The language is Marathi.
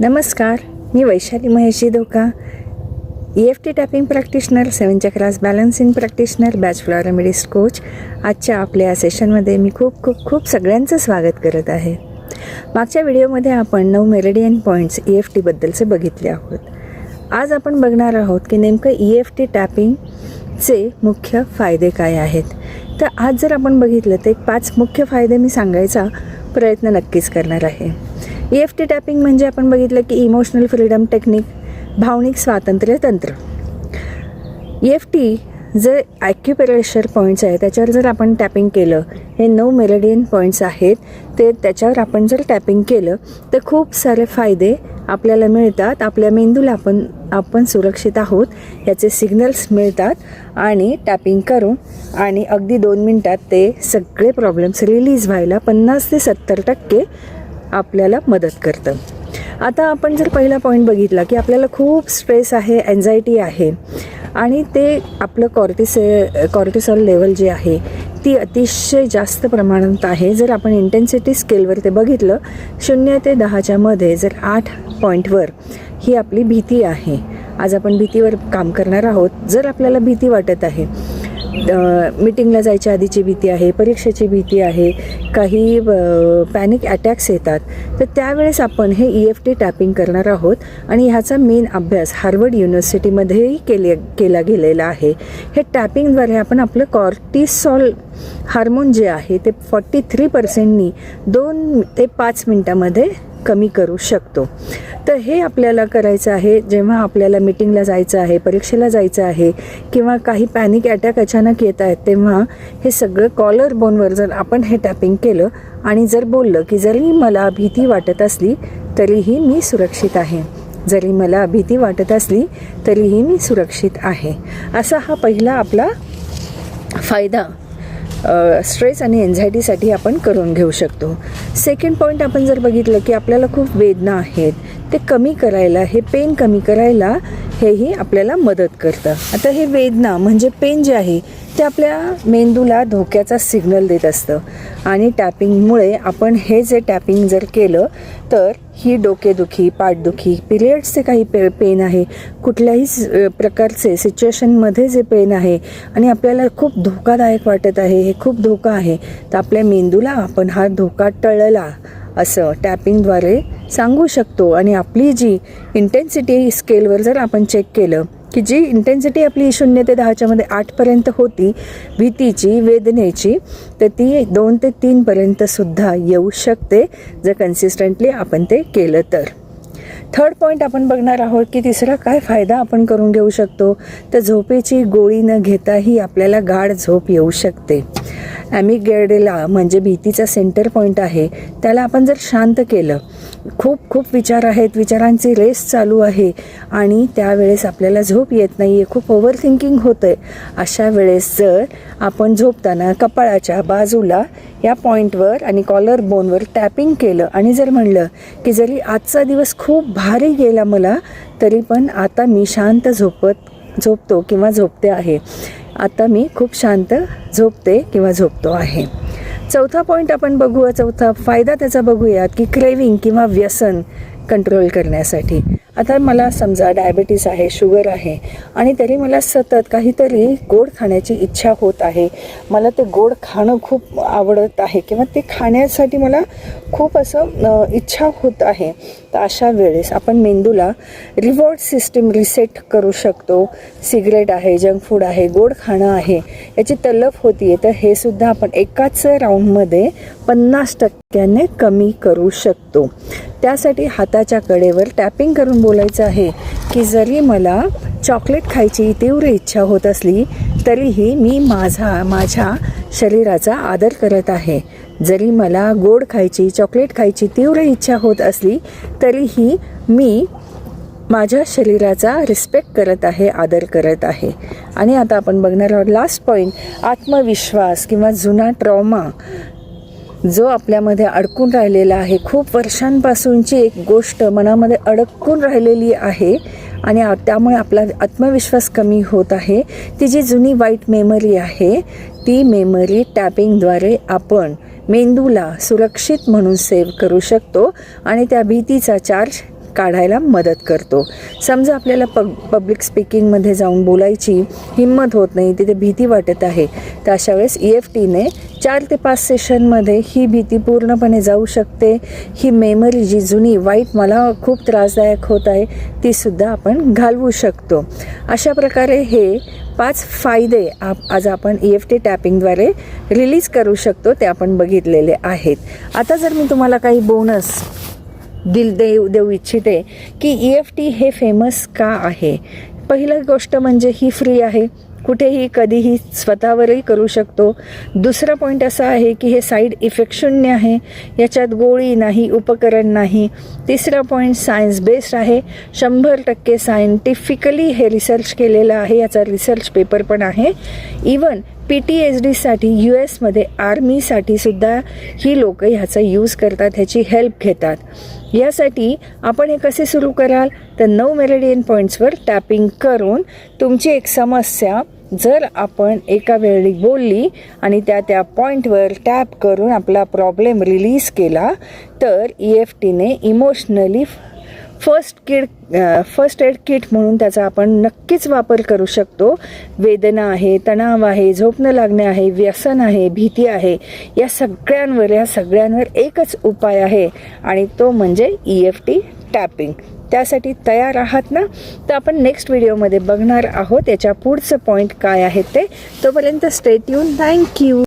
नमस्कार, मी Vaishali Maheshi Dhoka, EFT tapping practitioner, 7 chakras balancing practitioner, Bach flower remedist coach. आजच्या आपल्या सेशनमध्ये मी खूप सगळ्यांचं स्वागत करत आहे. मागच्या व्हिडिओमध्ये आपण 9 मेरिडियन पॉईंट्स EFTबद्दलचे बघितले आहोत. आज आपण बघणार आहोत की नेमकं EFT टॅपिंगचे मुख्य फायदे काय आहेत. तर आज जर आपण बघितलं तर 5 मुख्य फायदे मी सांगायचा प्रयत्न नक्कीच करणार आहे. EFT टॅपिंग म्हणजे आपण बघितलं की इमोशनल फ्रीडम टेक्निक, भावनिक स्वातंत्र्य तंत्र. EFT जे ॲक्युप्रेशर पॉईंट्स आहे त्याच्यावर जर आपण टॅपिंग केलं, हे 9 मेरिडियन पॉईंट्स आहेत, ते त्याच्यावर आपण जर टॅपिंग केलं तर खूप सारे फायदे आपल्याला मिळतात. आपल्या मेंदूला आपण सुरक्षित आहोत याचे सिग्नल्स मिळतात आणि टॅपिंग करून आणि अगदी 2 मिनटात ते सगळे प्रॉब्लेम्स रिलीज व्हायला 50 ते 70% आपल्याला मदत करतं. आता आपण जर पहिला पॉईंट बघितला की आपल्याला खूप स्ट्रेस आहे, एन्झायटी आहे आणि ते आपलं कॉर्टिसॉल लेवल जी आहे ती अतिशय जास्त प्रमाणात आहे. जर आपण इंटेन्सिटी स्केलवर ते बघितलं 0 ते 10च्या मध्ये जर 8 पॉईंटवर ही आपली भीती आहे. आज आपण भीतीवर काम करणार आहोत. जर आपल्याला भीती वाटत आहे, मीटिंगला जायच्या आधीची भीती आहे, परीक्षेची भीती आहे, काही पॅनिक अटॅक्स येतात, तर त्यावेळेस आपण हे EFT टॅपिंग करणार आहोत आणि ह्याचा मेन अभ्यास हार्वर्ड युनिव्हर्सिटीमध्येही केला गेलेला आहे. हे टॅपिंगद्वारे आपण आपलं कॉर्टिसॉल हार्मोन जे आहे ते 43%नी 2 ते 5 मिनटामध्ये कमी करू शकतो. तर हे आपल्याला करायचं आहे जेव्हा आपल्याला मीटिंगला जायचं आहे, परीक्षेला जायचं आहे किंवा काही पॅनिक अटॅक अचानक येत आहेत, तेव्हा हे सगळं कॉलर बोनवर जर आपण हे टॅपिंग केलं आणि जर बोललं की जरी मला भीती वाटत असली तरीही मी सुरक्षित आहे, जरी मला भीती वाटत असली तरीही मी सुरक्षित आहे, असा हा पहिला आपला फायदा स्ट्रेस आणि एन्झायटीसाठी आपण करून घेऊ शकतो. सेकंड पॉईंट आपण जर बघितलं की आपल्याला खूप वेदना आहेत, ते कमी करायला, हे पेन कमी करायला हेही आपल्याला मदत करतं. आता हे वेदना म्हणजे पेन जे आहे ते आपल्या मेंदूला धोक्याचा सिग्नल देत असतं आणि टॅपिंगमुळे आपण हे जे टॅपिंग जर केलं तर ही डोकेदुखी, पाठदुखी, पिरियड्सचे काही पेन आहे, कुठल्याही प्रकारचे सिच्युएशनमध्ये जे पेन आहे आणि आपल्याला खूप धोकादायक वाटत आहे, हे खूप धोका आहे, तर आपल्या मेंदूला आपण हा धोका टळला असं टॅपिंगद्वारे सांगू शकतो. आणि आपली जी इंटेन्सिटी स्केलवर जर आपण चेक केलं की जी इंटेन्सिटी आपली 0 ते 10च्या मध्ये 8पर्यंत होती भीतीची, वेदनेची, तर ती 2 ते 3पर्यंत सुद्धा येऊ शकते जर कन्सिस्टंटली आपण ते केलं तर. थर्ड पॉईंट आपण बघणार आहोत की तिसरा काय फायदा आपण करून घेऊ शकतो, तर झोपेची गोळी न घेताही आपल्याला गाढ झोप येऊ शकते. ॲमिगडाला म्हणजे भीतीचा सेंटर पॉईंट आहे, त्याला आपण जर शांत केलं, खूप विचार आहेत, विचारांची रेस चालू आहे आणि त्यावेळेस आपल्याला झोप येत नाही आहे, खूप ओव्हर थिंकिंग होतं आहे, अशा वेळेस जर आपण झोपताना कपाळाच्या बाजूला या पॉईंटवर आणि कॉलर बोनवर टॅपिंग केलं आणि जर म्हणलं की जरी आजचा दिवस खूप भारी गेला मला, तरी पण आता मी शांत झोपतो किंवा झोपते आहे, आता मी खूप शांत झोपते किंवा झोपतो आहे. चौथा पॉईंट आपण बघूया, चौथा फायदा त्याचा बघूयात की क्रेविंग किंवा व्यसन कंट्रोल करण्यासाठी. आता मला समजा डायबिटीस आहे, शुगर आहे आणि तरी मला सतत काहीतरी गोड खाण्याची इच्छा होत आहे, मला ते गोड खाणं खूप आवडत आहे किंवा ते खाण्यासाठी मला खूप असं इच्छा होत आहे, तर अशा वेळेस आपण मेंदूला रिवॉर्ड सिस्टीम रिसेट करू शकतो. सिगरेट आहे, जंक फूड आहे, गोड खाणं आहे, याची तलफ होती, तर हे सुद्धा आपण एकाच राऊंडमध्ये 50% कमी करू शकतो. त्यासाठी हाताच्या कडेवर टॅपिंग करून बोलायचं आहे की जरी मला चॉकलेट खायची तीव्र इच्छा होत असली तरीही मी माझ्या शरीराचा आदर करत आहे, जरी मला गोड खायची, चॉकलेट खायची तीव्र इच्छा होत असली तरीही मी माझ्या शरीराचा रिस्पेक्ट करत आहे, आदर करत आहे. आणि आता आपण बघणार आहोत लास्ट पॉईंट, आत्मविश्वास किंवा जुना ट्रॉमा जो आपल्यामध्ये अडकून राहिलेला आहे, खूप वर्षांपासूनची एक गोष्ट मनामध्ये अडकून राहिलेली आहे आणि त्यामुळे आपला आत्मविश्वास कमी होत आहे. ती जी जुनी वाईट मेमरी आहे ती मेमरी टॅपिंगद्वारे आपण मेंदूला सुरक्षित म्हणून सेव्ह करू शकतो आणि त्या भीतीचा चार्ज काढायला मदत करतो. समजा आपल्याला पब्लिक स्पीकिंगमध्ये जाऊन बोलायची हिंमत होत नाही, तिथे भीती वाटत आहे, तर अशा वेळेस EFTने 4 ते 5 सेशनमध्ये ही भीती पूर्णपणे जाऊ शकते. ही मेमरी जी जुनी वाईट मला खूप त्रासदायक होत आहे तीसुद्धा आपण घालवू शकतो. अशा प्रकारे हे 5 फायदे आज आपण EFT टॅपिंगद्वारे रिलीज करू शकतो ते आपण बघितलेले आहेत. आता जर मी तुम्हाला काही बोनस देऊ इच्छिते की EFT हे फेमस का आहे. पहिली गोष्ट म्हणजे ही फ्री आहे, कुठेही कधीही स्वतःवरही करू शकतो. दुसरा पॉईंट असा आहे की हे साईड इफेक्ट शून्य आहे, याच्यात गोळी नाही, उपकरण नाही. तिसरा पॉईंट सायन्स बेस्ड आहे, 100% सायंटिफिकली हे रिसर्च केलेलं आहे, याचा रिसर्च पेपर पण आहे. इवन PTSDसाठी US आर्मीसाठी सुद्धा ही लोक ह्याचा यूज करतात, ह्याची हेल्प घेतात. यासाठी आपण हे कसे सुरू कराल तर 9 मेरिडियन पॉईंट्सवर टॅपिंग करून तुमची एक समस्या जर आपण एका वेळी बोलली आणि त्या पॉईंटवर टॅप करून आपला प्रॉब्लेम रिलीज केला तर EFTने इमोशनली फर्स्ट एड किट म्हणून त्याचा आपण नक्कीच वापर करू शकतो. वेदना आहे, तणाव आहे, झोप न लागणे आहे, व्यसन आहे, भीती आहे, या सगळ्यांवर एकच उपाय आहे आणि तो म्हणजे EFT टॅपिंग. त्यासाठी तयार आहात ना? तर आपण नेक्स्ट व्हिडिओमध्ये बघणार आहोत याच्या पुढचं पॉईंट काय आहे ते. तोपर्यंत स्टे ट्यून. थँक्यू.